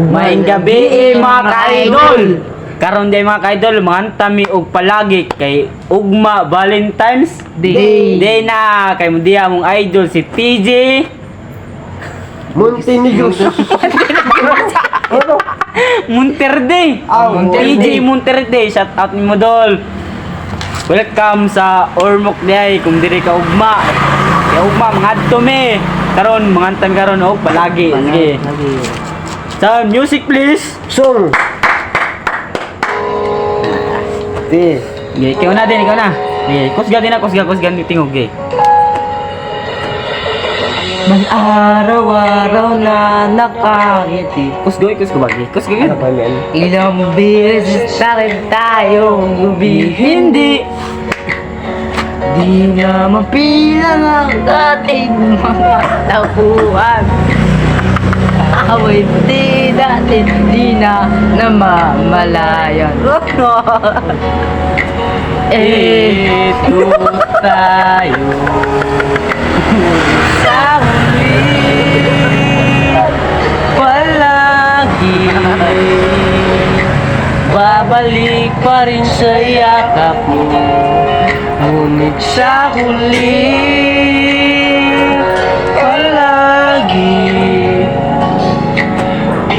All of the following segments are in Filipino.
Maing gabi mga ka-idol. Karon day mga ka-idol, manganta mi og palagi kay ugma Valentine's Day. Day na kay mudiya mong idol si TJ Montenegro. Monterde. TJ Monterde, shout out ni Modol. Welcome sa Ormoc Day kung diri ka ugma. Kay ugma mangadto mi. Karon manganta mi karon og palagi. Sige. Sound music please. Song. Di. Okay, ikaw na din, ikaw na. Okay, kusga din na, kusga tingog, okay. May araw-araw na nakangiti. Kusga ba, okay? Kusga Ano yun. ba yan? Ilang beses na rin tayong Hindi. Di na mapilang ang dating mga tapuan. Away di natin, di na namamalayan. Ito tayo. Sa huli, palagi babalik pa rin sa yakap mo. Ngunit sa huli, palagi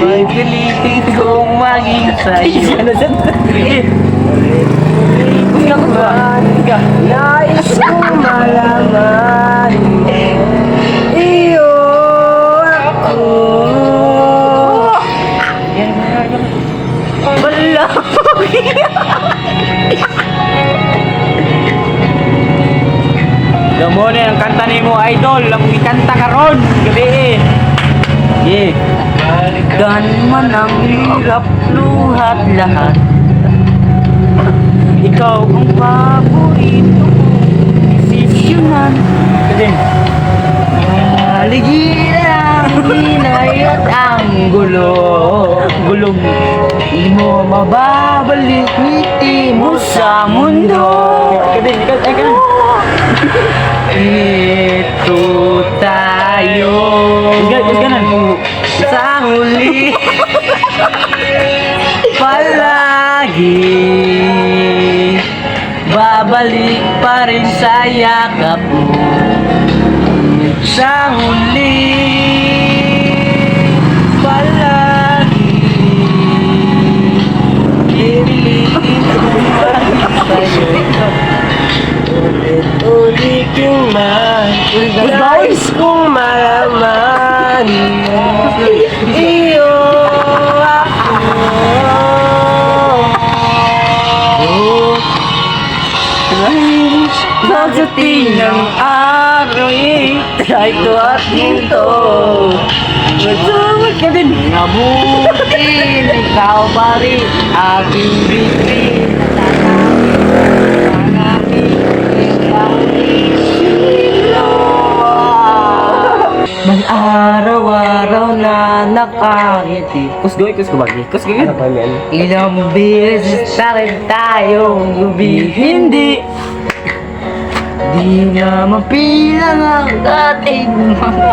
may pilitin kong maging sa'yo. Nais kong malaman iyo ako. Wala. Gamone ang kanta ni mo, idol. Ang ikanta karon gabi. Yeah. Balikan man ang hirap, luhat lahat. Ikaw ang paborito kong desisyonan. Kasi, Aligiran ang hinay at ang gulo. gulong. Di mo mababalik ngiti mo sa mundo. Kasi, ay ka na. Ito tayo Kusga na. sa huli. Palagi babalik pa rin sa yakap mo. Sa huli, palagi pilitin ko maging sa'yo. Ulit-ulit yung nais kong malaman iyo ako. Pagdating ng araw try ko at hinto. Masumot ka din. Ngabutin, ikaw pa rin aking bitbit. Ang aking isilo. May araw-araw na nakangiti. Kusga ba, okay? Kusga Ano yun. ba yan? Ilang beses na rin tayong Hindi. Di na mapilang ang dating mga